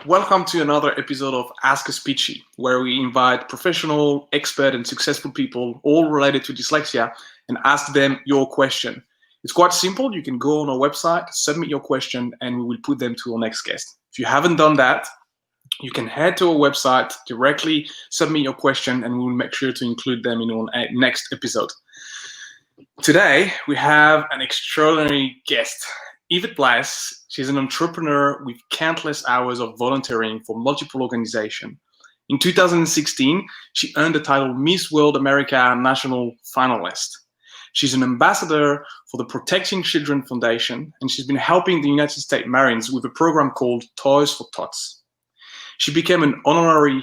Welcome to another episode of Ask a Speechy, where we invite professional, expert, and successful people, all related to dyslexia, and ask them your question. It's quite simple. You can go on our website, submit your question, and we will put them to our next guest. If you haven't done that, you can head to our website, directly submit your question, and we will make sure to include them in our next episode. Today, we have an extraordinary guest, Yvette Blaess. She's an entrepreneur with countless hours of volunteering for multiple organizations. In 2016, she earned the title Miss World America National Finalist. She's an ambassador for the Protecting Children Foundation, and she's been helping the United States Marines with a program called Toys for Tots. She became an honorary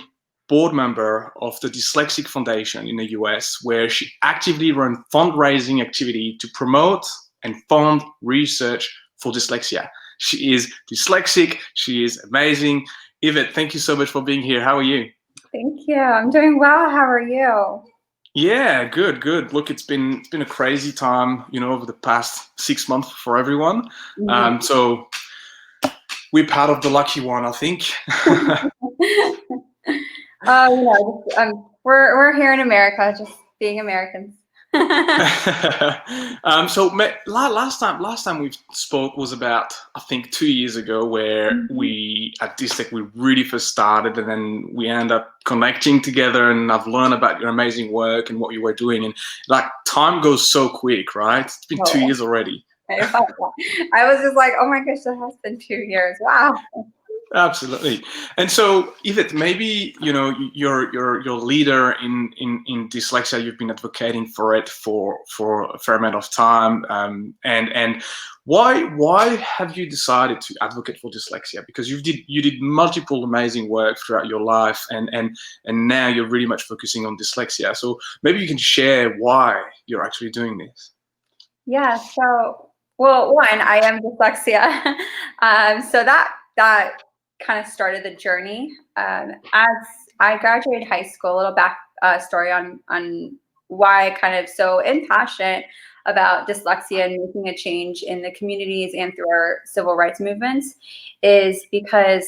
board member of the Dyslexic Foundation in the US, where she actively runs fundraising activity to promote and fund research for dyslexia. She is dyslexic. She is amazing. Yvette, thank you so much for being here. How are you? Thank you. I'm doing well. How are you? Yeah, good. Look, it's been a crazy time, over the past 6 months for everyone. Mm-hmm. So we're part of the lucky one, I think. We're here in America, just being Americans. So last time we spoke was about, I think, 2 years ago, where we at Dystech we really first started, and then we end up connecting together, and I've learned about your amazing work and what you were doing, and time goes so quick, right? It's been 2 years already. I was just like, oh my gosh, that has been 2 years. Wow. Absolutely. And so, Yvette, maybe you're leader in dyslexia. You've been advocating for it for a fair amount of time. And why have you decided to advocate for dyslexia? Because you did multiple amazing work throughout your life, and now you're really much focusing on dyslexia. So maybe you can share why you're actually doing this. Yeah. So, well, one, I am dyslexia. So that kind of started the journey. As I graduated high school, a little back story on why I kind of so passionate about dyslexia and making a change in the communities and through our civil rights movements is because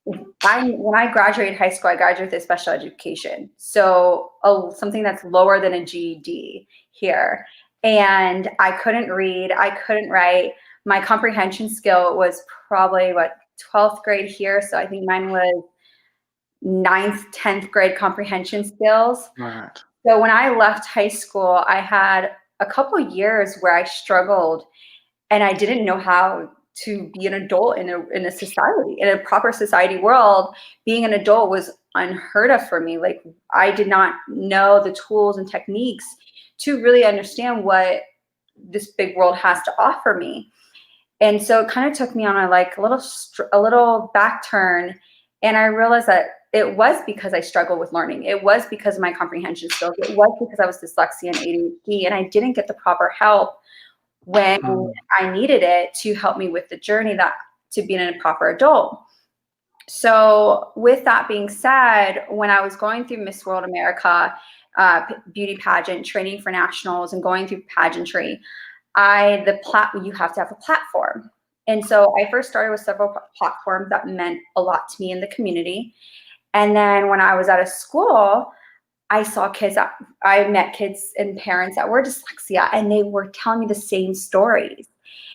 when I graduated high school, I graduated with special education. So something that's lower than a GED here. And I couldn't read, I couldn't write. My comprehension skill was probably 12th grade here, so I think mine was 9th, 10th grade comprehension skills. Right. So when I left high school, I had a couple years where I struggled, and I didn't know how to be an adult in a society, in a proper society world. Being an adult was unheard of for me. Like, I did not know the tools and techniques to really understand what this big world has to offer me. And so it kind of took me on a little back turn, and I realized that it was because I struggled with learning. It was because of my comprehension skills. It was because I was dyslexia and ADHD, and I didn't get the proper help when I needed it to help me with the journey to being a proper adult. So with that being said, when I was going through Miss World America beauty pageant, training for nationals, and going through pageantry, you have to have a platform. And so I first started with several platforms that meant a lot to me in the community. And then when I was at a school, I met kids and parents that were dyslexia, and they were telling me the same stories.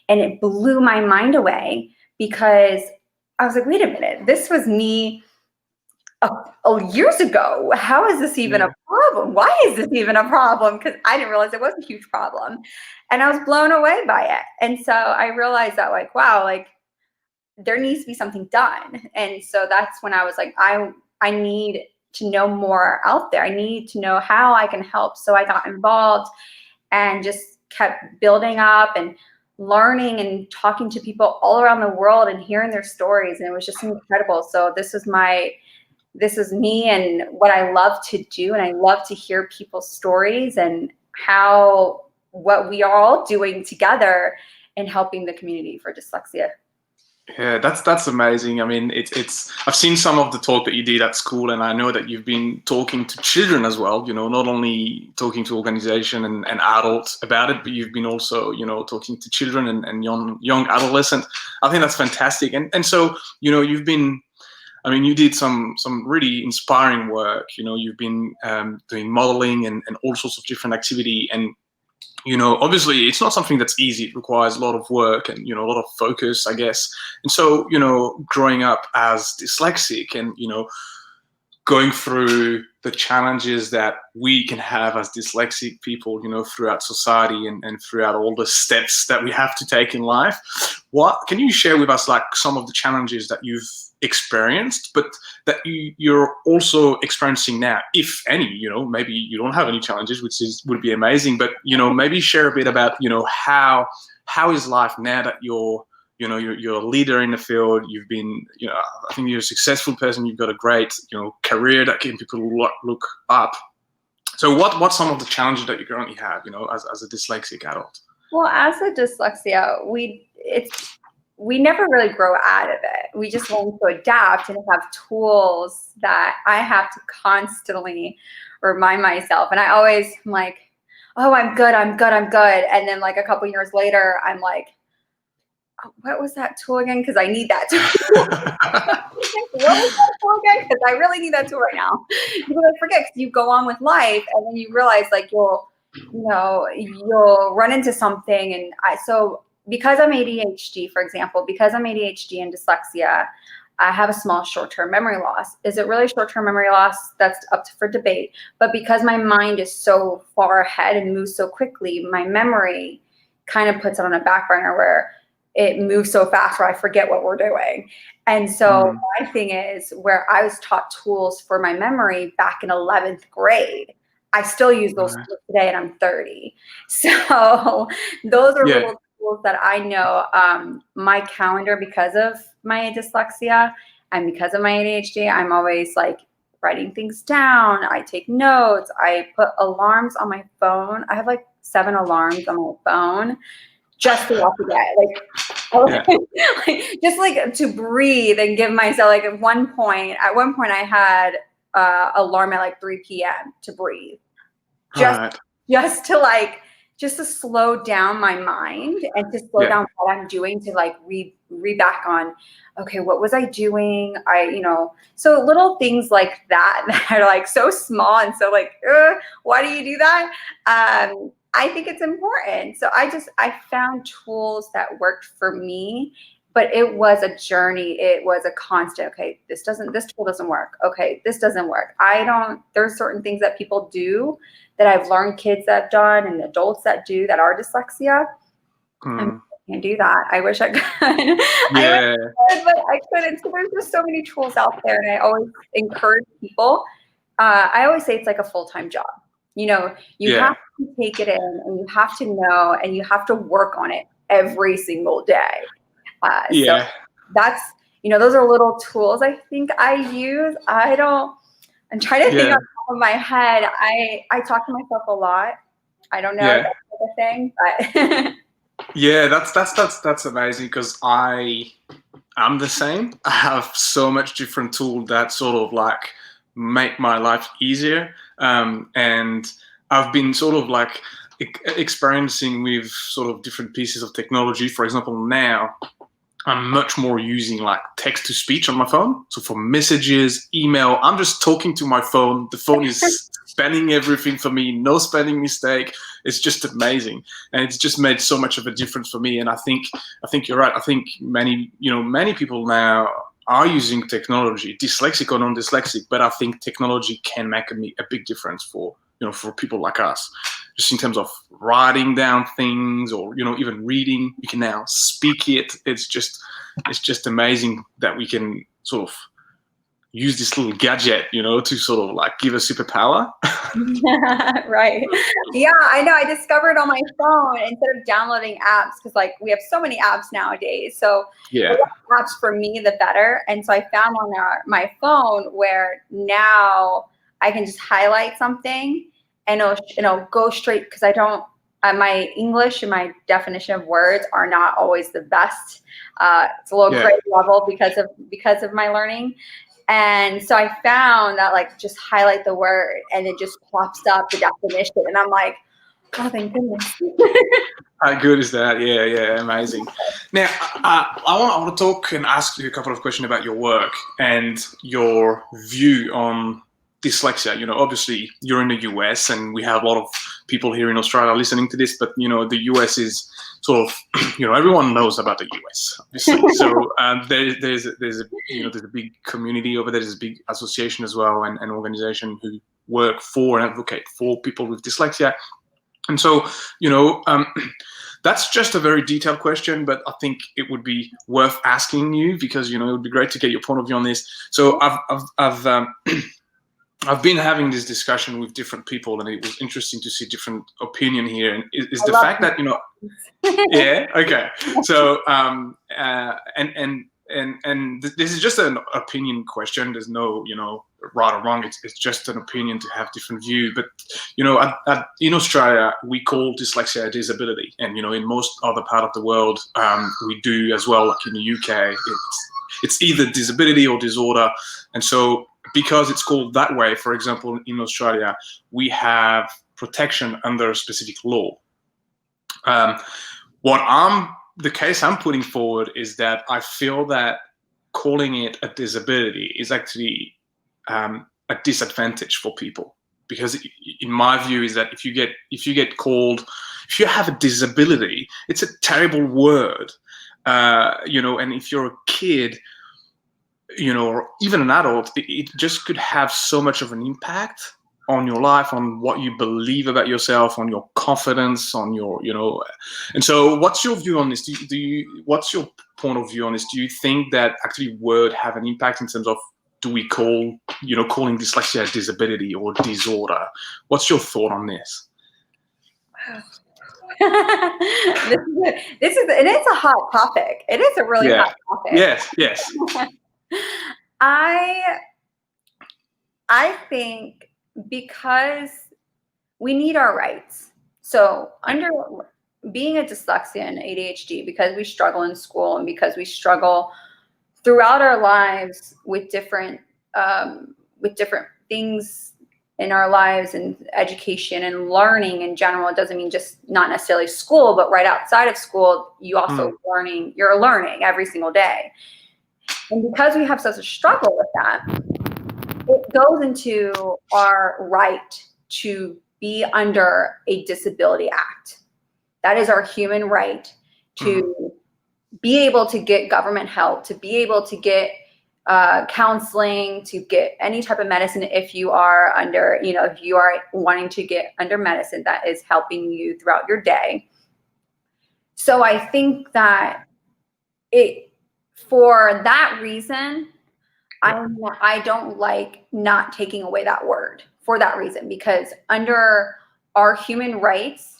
And it blew my mind away, because I was like, wait a minute, this was me years ago. How is this even a problem? Why is this even a problem? Because I didn't realize it was a huge problem, and I was blown away by it. And so I realized that, wow, there needs to be something done. And so that's when I was like, I need to know more out there. I need to know how I can help. So I got involved and just kept building up and learning and talking to people all around the world and hearing their stories. And it was just incredible. So this is me and what I love to do. And I love to hear people's stories and what we are all doing together in helping the community for dyslexia. Yeah, that's amazing. I mean, I've seen some of the talk that you did at school, and I know that you've been talking to children as well, not only talking to organization and adults about it, but you've been also, talking to children and young adolescents. I think that's fantastic. And so, you've been I mean, you did some really inspiring work. You know, you've been doing modeling and all sorts of different activity. And, you know, obviously it's not something that's easy. It requires a lot of work and, you know, a lot of focus, I guess. And so, you know, growing up as dyslexic and, you know, going through the challenges that we can have as dyslexic people, you know, throughout society and throughout all the steps that we have to take in life. What can you share with us, like some of the challenges that you've experienced, but that you're also experiencing now, if any? You know, maybe you don't have any challenges, which would be amazing, but, you know, maybe share a bit about, you know, how is life now that you're a leader in the field. You've been, you know, I think you're a successful person. You've got a great, you know, career that can people look up. So what's some of the challenges that you currently have, you know, as a dyslexic adult? Well, as a dyslexia, we never really grow out of it. We just learn to adapt and have tools that I have to constantly remind myself. And I always am like, oh, I'm good. And then like a couple years later, I'm like, what was that tool again? Because I need that tool. What was that tool again? Because I really need that tool right now. Because I forget, because you go on with life and then you realize like you'll run into something. And so because I'm ADHD, for example, because I'm ADHD and dyslexia, I have a small short-term memory loss. Is it really short-term memory loss? That's up for debate. But because my mind is so far ahead and moves so quickly, my memory kind of puts it on a back burner where it moves so fast where I forget what we're doing. And so my thing is, where I was taught tools for my memory back in 11th grade, I still use those tools today, and I'm 30. So those are little tools that I know. My calendar, because of my dyslexia and because of my ADHD, I'm always like writing things down. I take notes. I put alarms on my phone. I have like 7 alarms on my phone just to not forget, just like to breathe and give myself, like at one point I had alarm at like 3 p.m. to breathe, just to slow down my mind and to slow down what I'm doing, to like read back on, okay, what was I doing? So little things like that are like so small and so like, why do you do that? I think it's important. So I found tools that worked for me, but it was a journey. It was a constant, okay, this tool doesn't work. Okay, this doesn't work. There's certain ththings that people do that I've learned kids that have done and adults that do that are dyslexia. I can't do that. I wish I could. I wish I could, but I couldn't. So there's just so many tools out there, and I always encourage people. I always say it's like a full-time job. You know, you have to take it in, and you have to know, and you have to work on it every single day. So that's, those are little tools I think I use. I'm trying to think on top of my head. I talk to myself a lot. I don't know if that's the thing, but yeah, that's amazing, because I'm the same. I have so much different tools that sort of like make my life easier. And I've been sort of like experiencing with sort of different pieces of technology. For example, now I'm much more using like text to speech on my phone. So for messages, email, I'm just talking to my phone. The phone is spelling everything for me, no spelling mistake. It's just amazing. And it's just made so much of a difference for me. And I think you're right. I think many people now are using technology, dyslexic or non-dyslexic, but I think technology can make a big difference for people like us, just in terms of writing down things, or even reading. You can now speak it. It's just amazing that we can sort of use this little gadget, to sort of like give a superpower. Right. Yeah, I know. I discovered on my phone, instead of downloading apps, because like we have so many apps nowadays. So the less apps for me, the better. And so I found on my phone where now I can just highlight something and it'll go straight, because I don't, my English and my definition of words are not always the best. It's a little grade level because of my learning. And so I found that like just highlight the word and it just pops up the definition. And I'm like, Oh, thank goodness. How good is that? Yeah, amazing. Now, I want to talk and ask you a couple of questions about your work and your view on dyslexia. Obviously you're in the US, and we have a lot of people here in Australia listening to this, but the US is sort of, everyone knows about the US, obviously. So there's a big community over there. There's a big association as well, and an organization who work for and advocate for people with dyslexia. And so, that's just a very detailed question, but I think it would be worth asking you, because it would be great to get your point of view on this. So I've been having this discussion with different people, and it was interesting to see different opinion here. And is the fact that yeah, okay. So this is just an opinion question. There's no right or wrong. It's just an opinion to have different view. But in Australia, we call dyslexia a disability, and in most other part of the world, we do as well. Like in the UK, it's either disability or disorder. And so because it's called that way, for example, in Australia, we have protection under a specific law. The case I'm putting forward is that I feel that calling it a disability is actually a disadvantage for people, because in my view is that if you have a disability, it's a terrible word, and if you're a kid, or even an adult, it just could have so much of an impact on your life, on what you believe about yourself, on your confidence, on your, and so what's your view on this? What's your point of view on this? Do you think that actually word have an impact in terms of, do we calling dyslexia a disability or disorder? What's your thought on this? This is, and it's a hot topic. It is a really hot topic. Yes. I think because we need our rights. So under being a dyslexia and ADHD, because we struggle in school and because we struggle throughout our lives with different things in our lives, and education and learning in general. It doesn't mean just not necessarily school, but right outside of school, you also you're learning every single day. And because we have such a struggle with that, it goes into our right to be under a disability act. That is our human right to be able to get government help, to be able to get counseling, to get any type of medicine if you are under, if you are wanting to get under medicine that is helping you throughout your day. So I think that for that reason, I don't like not taking away that word for that reason, because under our human rights,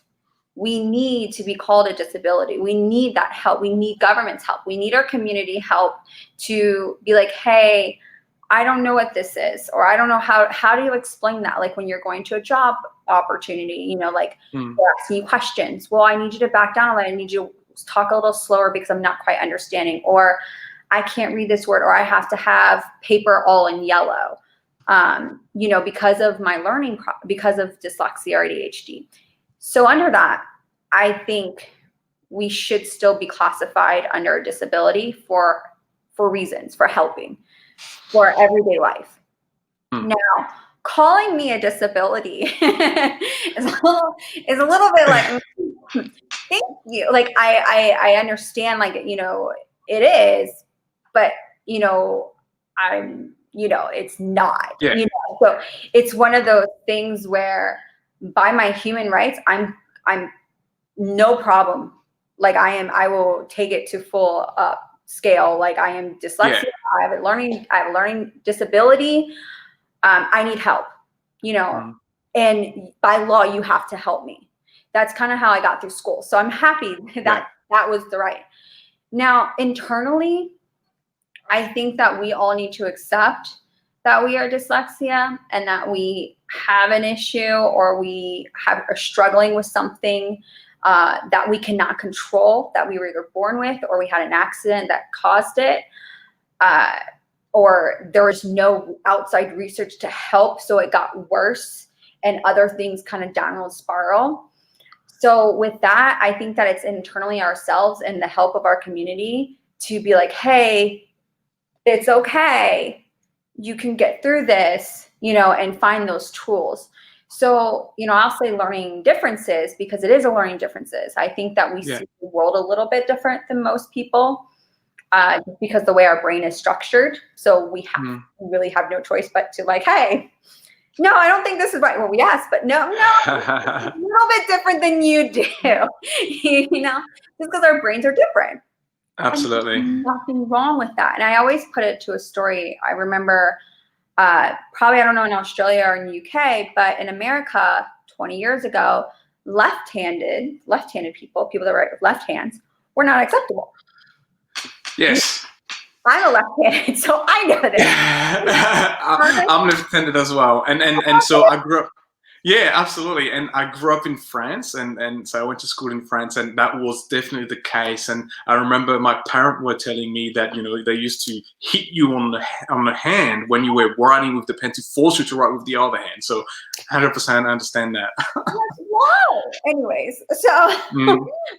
we need to be called a disability. We need that help. We need government's help. We need our community help to be like, hey, I don't know what this is, or I don't know how do you explain that? Like when you're going to a job opportunity, they're asking you questions. Well, I need you to back down a little. I need you to talk a little slower because I'm not quite understanding, or I can't read this word, or I have to have paper all in yellow, because of my learning, because of dyslexia or ADHD. So under that, I think we should still be classified under a disability for reasons, for helping, for everyday life. Now, calling me a disability is a little bit like, thank you. Like I understand, like, it is, but it's not. So it's one of those things where by my human rights, I'm no problem. Like I will take it to full scale. Like I am dyslexic. I have a learning disability. I need help, and by law, you have to help me. That's kind of how I got through school. So I'm happy that that was the right. Now, internally, I think that we all need to accept that we are dyslexia and that we have an issue, or we are struggling with something that we cannot control, that we were either born with, or we had an accident that caused it, or there was no outside research to help, so it got worse and other things kind of downward spiral. So with that, I think that it's internally ourselves and the help of our community to be like, hey, it's okay. You can get through this, and find those tools. So, I'll say learning differences, because it is a learning differences. I think that we see the world a little bit different than most people, because the way our brain is structured. So we really have no choice but to like, hey, no, I don't think this is right. Well, yes, but no, it's a little bit different than you do, just because our brains are different. Absolutely. And nothing wrong with that. And I always put it to a story. I remember, probably, I don't know in Australia or in the UK, but in America 20 years ago, left-handed people that write with left hands were not acceptable. Yes. I'm a left-handed, so I know this. I'm left-handed as well, and so I grew up. Yeah, absolutely. And I grew up in France, and so I went to school in France, and that was definitely the case. And I remember my parents were telling me that they used to hit you on the hand when you were writing with the pen to force you to write with the other hand. So 100% I understand that. Wow. Anyways, so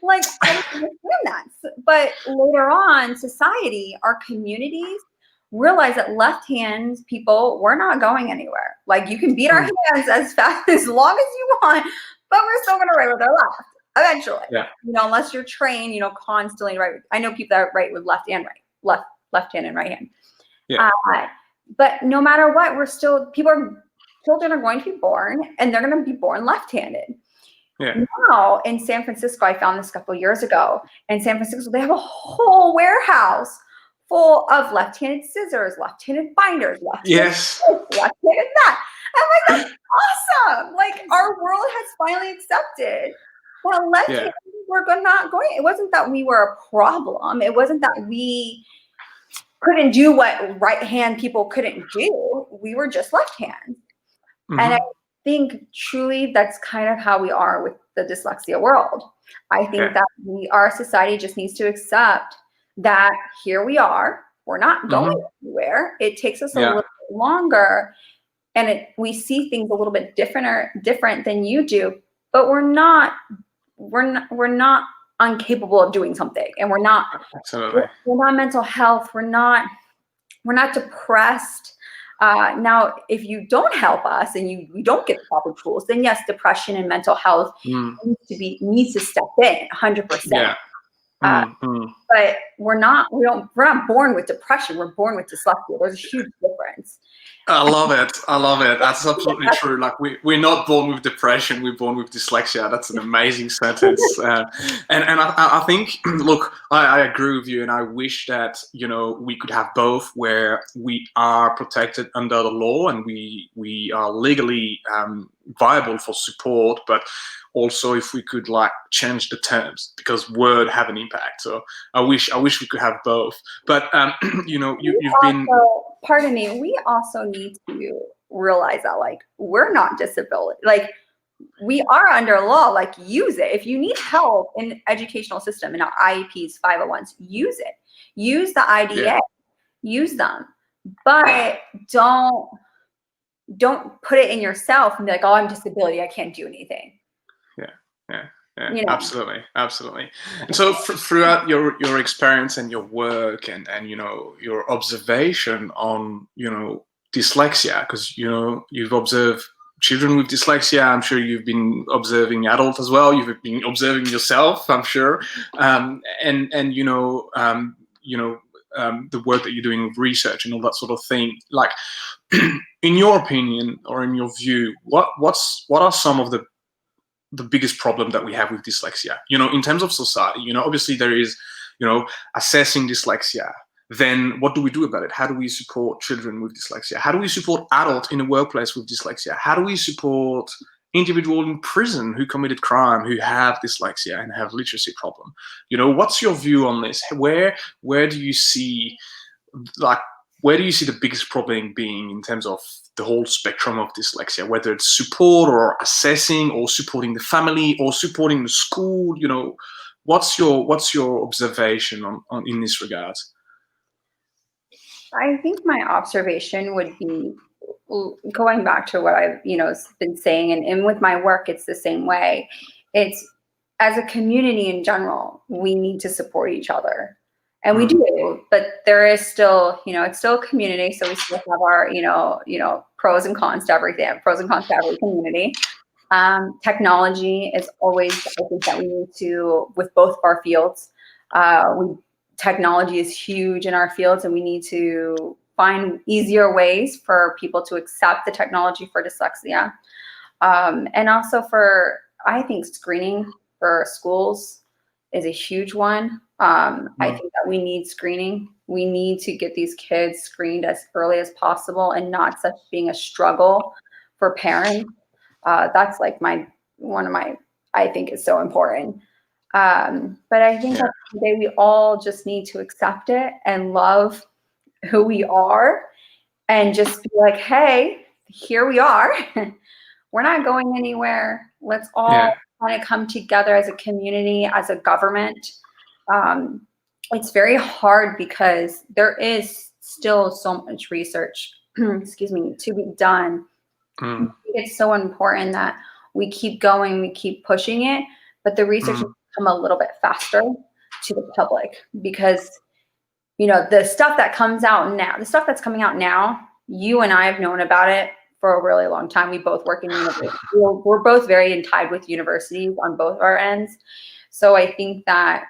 like I understand that, but later on, society, our communities realize that left-hand people, we're not going anywhere. Like you can beat our hands as fast as long as you want, but we're still going to write with our left eventually. Yeah. Unless you're trained, constantly write. I know people that write with left hand and right hand. Yeah. But no matter what, children are going to be born, and they're going to be born left-handed. Yeah. Now in San Francisco, I found this a couple of years ago. In San Francisco, they have a whole warehouse full of left-handed scissors, left-handed binders, left-handed that. I'm like, that's awesome. Like our world has finally accepted that left-handed were not going. It wasn't that we were a problem. It wasn't that we couldn't do what right-hand people couldn't do. We were just left-hand. And I think truly that's kind of how we are with the dyslexia world. I think that our society just needs to accept that here we are, we're not going anywhere. It takes us a little bit longer, and we see things a little bit different than you do, but we're not incapable of doing something, and we're not mental health. We're not depressed. Now, if you don't help us and you don't get the proper tools, then yes, depression and mental health needs to step in 100%. But we're not born with depression. We're born with dyslexia. There's a huge difference. I love it. That's absolutely true. Like we're not born with depression. We're born with dyslexia. That's an amazing sentence. And I think, look, I agree with you, and I wish that we could have both, where we are protected under the law and we are legally viable for support, but also if we could change the terms, because word have an impact. So I wish we could have both. But you've been. Pardon me. We also need to realize that we're not disability. We are under law. Use it. If you need help in the educational system, in our IEPs, 501s, use it. Use the IDA. Yeah. Use them, but don't put it in yourself and be like, oh, I'm disability, I can't do anything. Yeah, absolutely. And so throughout your experience and your work and your observation on dyslexia, because you've observed children with dyslexia, I'm sure you've been observing adults as well. You've been observing yourself, I'm sure, and the work that you're doing with research and all that sort of thing. In your opinion or in your view, what are some of the biggest problem that we have with dyslexia, in terms of society? Obviously there is, assessing dyslexia. Then what do we do about it? How do we support children with dyslexia? How do we support adults in the workplace with dyslexia? How do we support individuals in prison who committed crime, who have dyslexia and have literacy problem? What's your view on this? Where do you see the biggest problem being in terms of the whole spectrum of dyslexia, whether it's support or assessing or supporting the family or supporting the school? What's your observation on in this regard? I think my observation would be going back to what I've been saying, and with my work it's the same way. It's as a community in general, we need to support each other. And we do, but there is still, it's still a community. So we still have our, pros and cons to everything, pros and cons to every community. Technology is always, I think that we need to, with both of our fields, technology is huge in our fields, and we need to find easier ways for people to accept the technology for dyslexia. And also I think screening for schools is a huge one. I think that we need screening. We need to get these kids screened as early as possible, and not such being a struggle for parents. That's like I think is so important. But I think that today we all just need to accept it and love who we are, and just be like, hey, here we are. We're not going anywhere. Let's all kind of come together as a community, as a government. It's very hard because there is still so much research, excuse me, to be done. It's so important that we keep going, we keep pushing it, but the research will come a little bit faster to the public, because the stuff that comes out now, the stuff that's coming out now, you and I have known about it for a really long time. We both work in university. We're both very tied with universities on both our ends. So I think that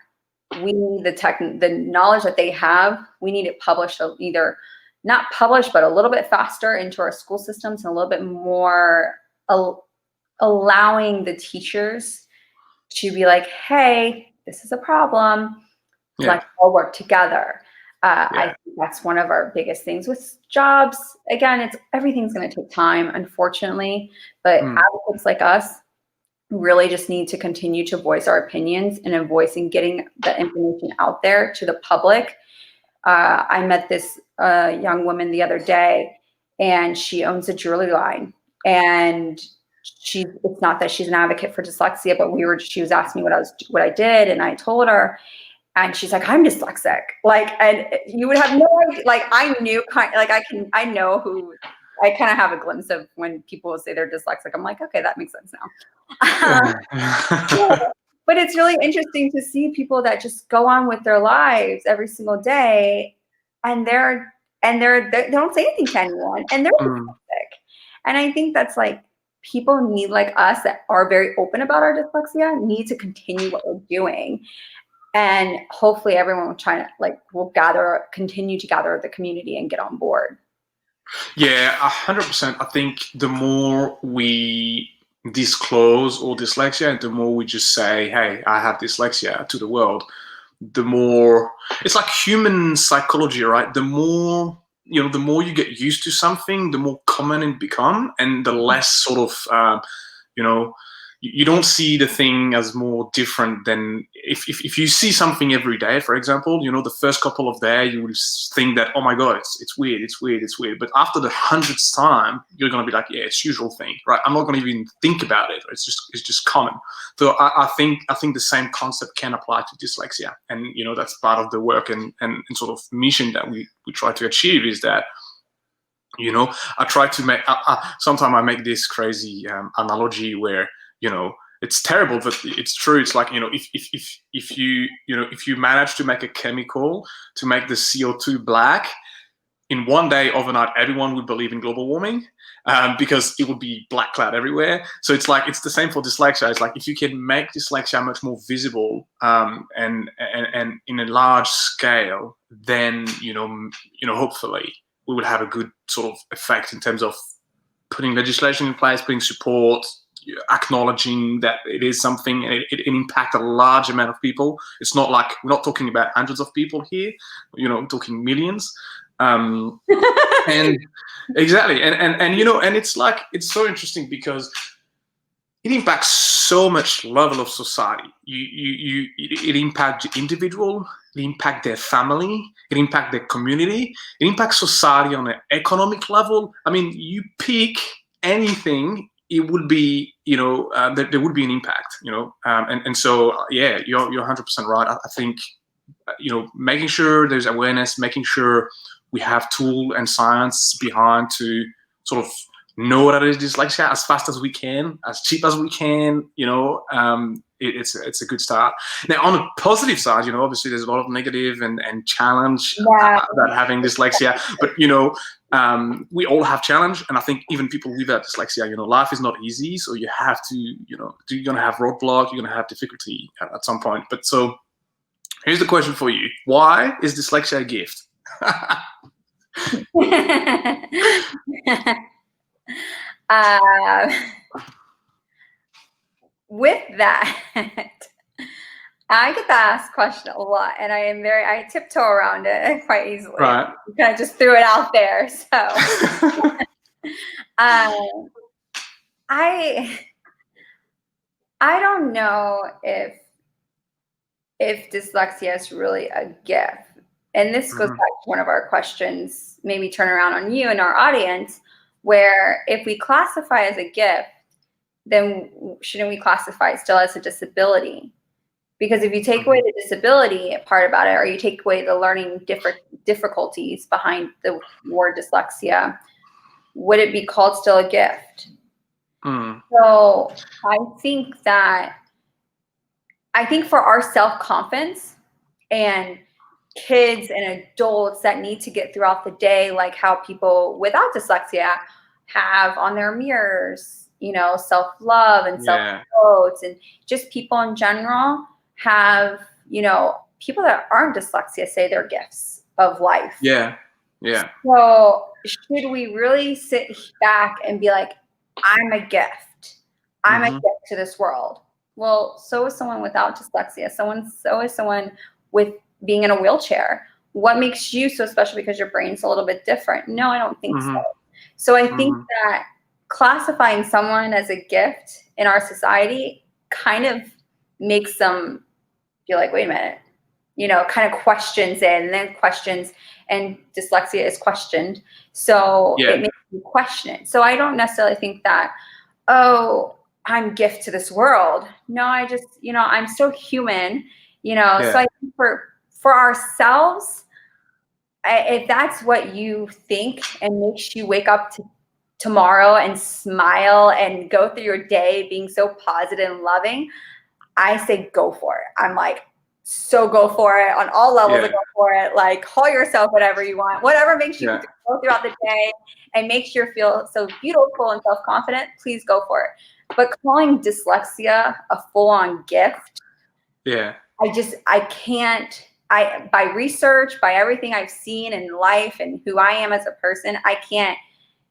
we need the knowledge that they have, we need it published, either not published, but a little bit faster into our school systems, and a little bit more allowing the teachers to be like, hey, this is a problem. Let's all work together. I think that's one of our biggest things with jobs. Again, everything's going to take time, unfortunately, but advocates like us really just need to continue to voice our opinions, and voicing getting the information out there to the public. I met this young woman the other day, and she owns a jewelry line, and it's not that she's an advocate for dyslexia, but she was asking me what I did, and I told her. And she's like, I'm dyslexic. And you would have no idea. I knew I know who. I kind of have a glimpse of when people say they're dyslexic. I'm like, okay, that makes sense now. But it's really interesting to see people that just go on with their lives every single day, and they don't say anything to anyone, and they're dyslexic. And I think that's people need, like us, that are very open about our dyslexia, need to continue what we're doing. And hopefully everyone will continue to gather the community and get on board. Yeah, 100%. I think the more we disclose all dyslexia, and the more we just say, hey, I have dyslexia to the world, the more it's like human psychology, right? The more you get used to something, the more common it become, and the less sort of you don't see the thing as more different than if you see something every day, for example, the first couple of days you will think that, oh my God, it's weird. But after the 100th time, you're going to be like, yeah, it's usual thing, right? I'm not going to even think about it. It's just common. So I think the same concept can apply to dyslexia. And, that's part of the work and sort of mission that we try to achieve, is that, I try to make, sometimes I make this crazy analogy where, it's terrible, but it's true. It's like, if you manage to make a chemical to make the CO2 black, in one day, overnight, everyone would believe in global warming, because it would be black cloud everywhere. So it's the same for dyslexia. It's like, if you can make dyslexia much more visible, and in a large scale, then, hopefully we would have a good sort of effect in terms of putting legislation in place, putting support, acknowledging that it is something, and it impacts a large amount of people. It's not like, we're not talking about hundreds of people here, we're talking millions. And exactly, and it's so interesting because it impacts so much level of society. It impacts the individual, it impacts their family, it impacts their community, it impacts society on an economic level. I mean, you pick anything, it would be, there would be an impact, and so, yeah, you're 100% right. I think, making sure there's awareness, making sure we have tool and science behind to sort of know what it is dyslexia as fast as we can, as cheap as we can, it's a good start. Now, on the positive side, obviously there's a lot of negative and challenge about having dyslexia, but we all have challenge, and I think even people without dyslexia, life is not easy, so you have to, you're gonna have roadblock, you're gonna have difficulty at some point. But so here's the question for you: why is dyslexia a gift? With that, I get that question a lot, and I tiptoe around it quite easily. Right. You kind of just threw it out there. So I don't know if dyslexia is really a gift. And this goes back to one of our questions, maybe turn around on you and our audience, where if we classify as a gift, then shouldn't we classify it still as a disability? Because if you take away the disability part about it, or you take away the learning difficulties behind the word dyslexia, would it be called still a gift? So I think for our self-confidence and kids and adults that need to get throughout the day, like how people without dyslexia have on their mirrors, self-love and self-quotes, and just people in general have, people that aren't dyslexia say they're gifts of life. Yeah. So should we really sit back and be like, I'm a gift. I'm a gift to this world? Well, so is someone without dyslexia. So is someone with being in a wheelchair. What makes you so special because your brain's a little bit different? No, I don't think so. So I think that classifying someone as a gift in our society kind of makes them feel like, wait a minute, kind of questions it, and then questions, and dyslexia is questioned. So it makes you question it. So I don't necessarily think that, oh, I'm gift to this world. No, I just, I'm so human, so I think for ourselves, if that's what you think and makes you wake up to tomorrow and smile and go through your day being so positive and loving, I say go for it. I'm like, so go for it on all levels. Go for it. Like, call yourself whatever you want, whatever makes you go throughout the day and makes you feel so beautiful and self-confident. Please go for it. But calling dyslexia a full-on gift, I can't. By research, by everything I've seen in life and who I am as a person, I can't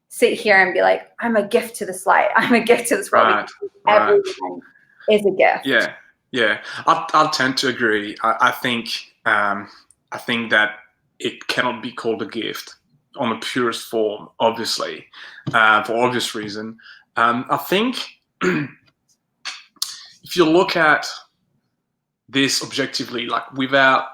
sit here and be like, I'm a gift to this life. I'm a gift to this world. Everyone is a gift. Yeah. I'll tend to agree. I think that it cannot be called a gift on the purest form, obviously, for obvious reason. I think if you look at this objectively, like without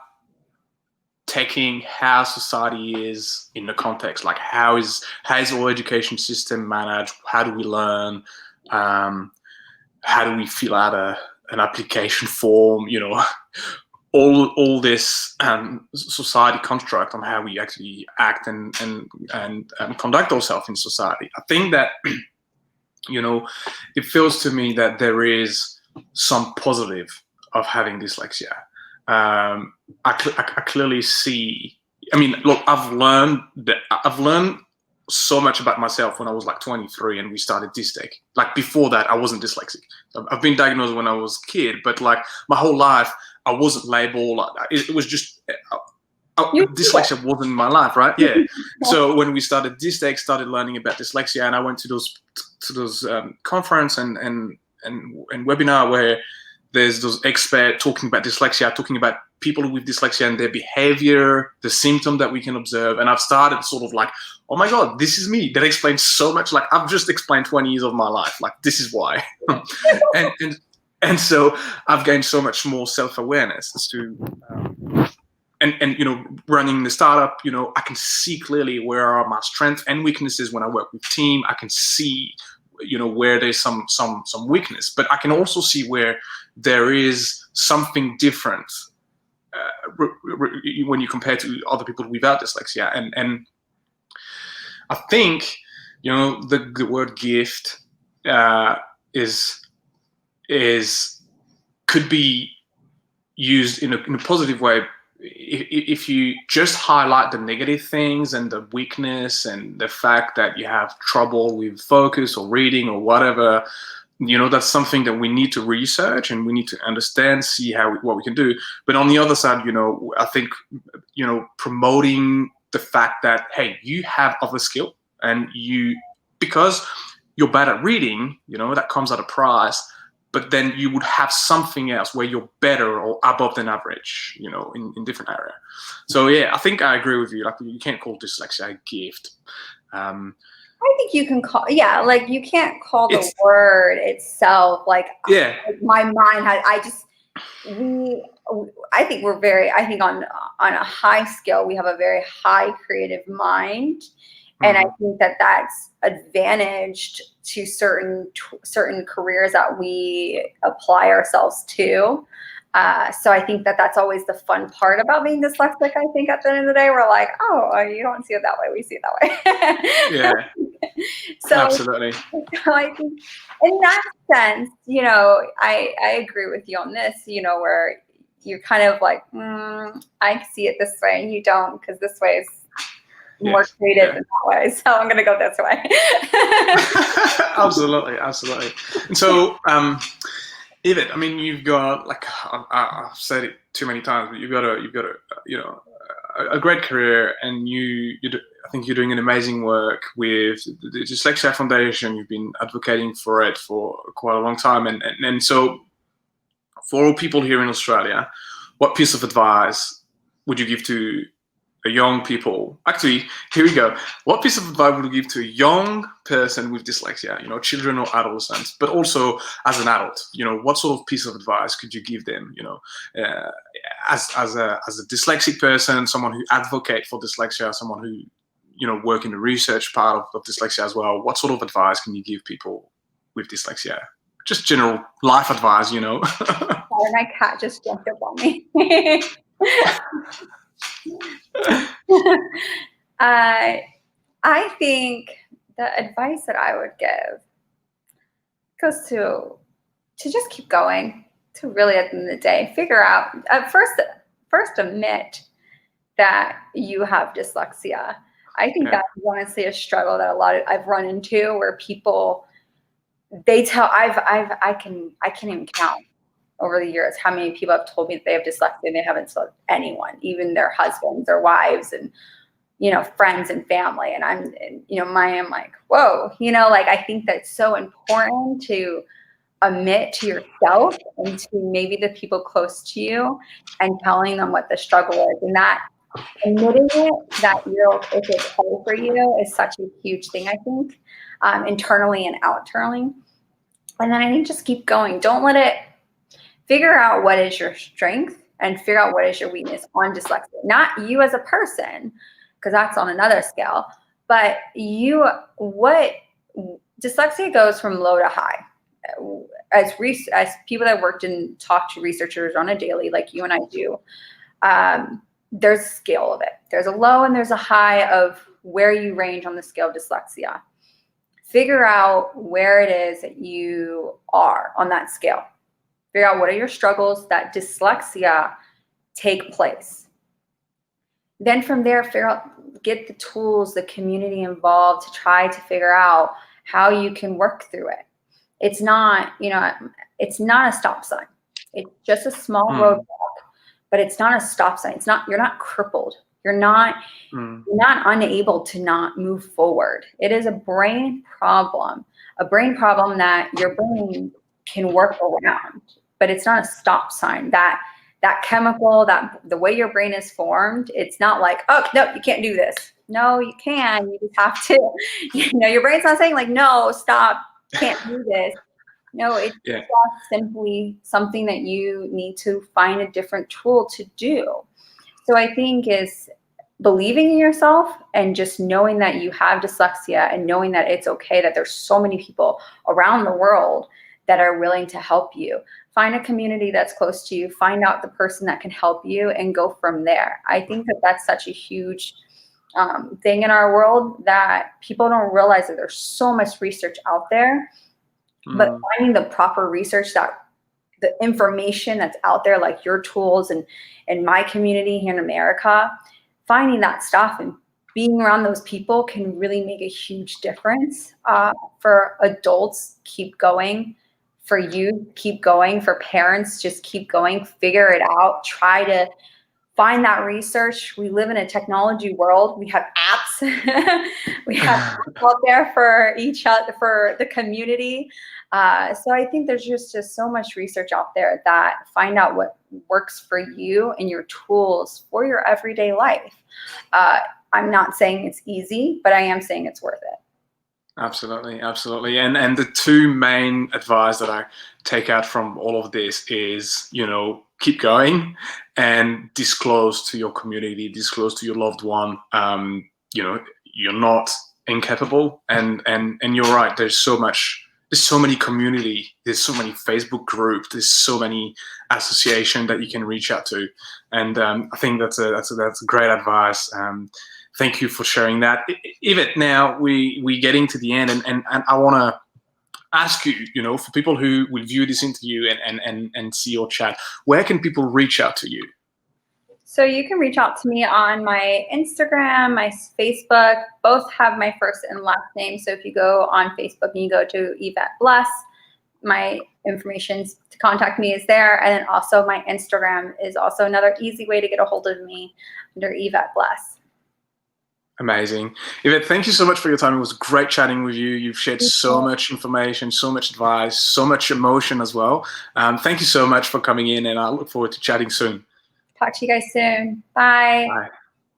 taking how society is in the context, like how is our education system managed? How do we learn? How do we fill out an application form? All this society construct on how we actually act and conduct ourselves in society. I think that it feels to me that there is some positive of having dyslexia. I clearly see. I mean, look, I've learned so much about myself when I was like 23 and we started Dystech. Like before that, I wasn't dyslexic. I've been diagnosed when I was a kid, but like my whole life, I wasn't labeled. It was just dyslexia wasn't in my life, right? Yeah. So when we started Dystech, started learning about dyslexia, and I went to those conference and webinar where there's those experts talking about dyslexia, talking about people with dyslexia and their behavior, the symptom that we can observe. And I've started sort of like, oh my God, this is me. That explains so much. Like I've just explained 20 years of my life. Like this is why. and so I've gained so much more self-awareness as to, running the startup, I can see clearly where are my strengths and weaknesses when I work with team. I can see, where there's some weakness, but I can also see where there is something different when you compare to other people without dyslexia. And I think, the word gift is could be used in a positive way if you just highlight the negative things and the weakness and the fact that you have trouble with focus or reading or whatever. That's something that we need to research and we need to understand, see what we can do. But on the other side, I think, promoting the fact that, hey, you have other skill, and because you're bad at reading, that comes at a price, but then you would have something else where you're better or above than average, in different area. So yeah, I think I agree with you. Like, you can't call dyslexia a gift. I think you can call, like, you can't call the word itself. Like, my mind has, I think on a high scale, we have a very high creative mind. And I think that that's advantaged to certain careers that we apply ourselves to. So I think that that's always the fun part about being dyslexic. I think at the end of the day, we're like, oh, you don't see it that way. We see it that way. Yeah. So absolutely. So I think in that sense, I agree with you on this, where you're kind of like, I see it this way and you don't, because this way is more creative than that way. So I'm going to go this way. Absolutely. And so, Yvette, I mean, you've got, like, I've said it too many times, but you've got a great career, and I think you're doing an amazing work with the Dyslexia Foundation. You've been advocating for it for quite a long time, and so for all people here in Australia, what piece of advice would you give to a young people? Actually, here we go. What piece of advice would you give to a young person with dyslexia, children or adolescents, but also as an adult? What sort of piece of advice could you give them, as a dyslexic person, someone who advocates for dyslexia, someone who, work in the research part of dyslexia as well? What sort of advice can you give people with dyslexia? Just general life advice, Sorry, my cat just jumped up on me. I think the advice that I would give goes to just keep going, to really, at the end of the day, figure out, first admit that you have dyslexia. I think that's honestly a struggle that I've run into, where people, they tell, I can't even count over the years how many people have told me that they have dyslexia and they haven't told anyone, even their husbands or wives and, friends and family. And I'm like, whoa, like, I think that's so important to admit to yourself and to maybe the people close to you, and telling them what the struggle is. And that admitting it, that if it's hard for you, is such a huge thing, I think, internally and externally. And then I think just keep going. Don't let it, figure out what is your strength and figure out what is your weakness on dyslexia. Not you as a person, because that's on another scale, but dyslexia goes from low to high. As people that worked and talked to researchers on a daily, like you and I do, there's a scale of it. There's a low and there's a high of where you range on the scale of dyslexia. Figure out where it is that you are on that scale. Figure out what are your struggles that dyslexia take place. Then from there, get the tools, the community involved to try to figure out how you can work through it. It's not, it's not a stop sign. It's just a small roadblock, but it's not a stop sign. You're not crippled. You're not unable to not move forward. It is a brain problem that your brain can work around, but it's not a stop sign. That chemical, that the way your brain is formed, it's not like, oh, no, you can't do this. No, you can. You just have to, your brain's not saying like, no, stop, can't do this. No, it's just simply something that you need to find a different tool to do. So I think is believing in yourself and just knowing that you have dyslexia and knowing that it's okay, that there's so many people around the world that are willing to help you. Find a community that's close to you, find out the person that can help you, and go from there. I think that that's such a huge thing in our world, that people don't realize that there's so much research out there, but finding the proper research the information that's out there, like your tools and my community here in America, finding that stuff and being around those people can really make a huge difference. For adults, keep going. For you, keep going. For parents, just keep going. Figure it out. Try to find that research. We live in a technology world. We have apps. We have apps out there for each other, for the community. So I think there's just so much research out there that find out what works for you and your tools for your everyday life. I'm not saying it's easy, but I am saying it's worth it. Absolutely, absolutely. And the two main advice that I take out from all of this is, keep going and disclose to your community, disclose to your loved one, you're not incapable. And you're right. There's so many community, there's so many Facebook groups, there's so many associations that you can reach out to. And I think that's great advice. Thank you for sharing that. Yvette, now we getting to the end, and I want to ask you, for people who will view this interview and see your chat, where can people reach out to you? So you can reach out to me on my Instagram, my Facebook. Both have my first and last name. So if you go on Facebook and you go to Yvette Blaess, my information to contact me is there. And then also my Instagram is also another easy way to get a hold of me under Yvette Blaess. Amazing. Yvette, thank you so much for your time. It was great chatting with you. You've shared so much information, so much advice, so much emotion as well. Thank you so much for coming in, and I look forward to chatting soon. Talk to you guys soon. Bye. Bye.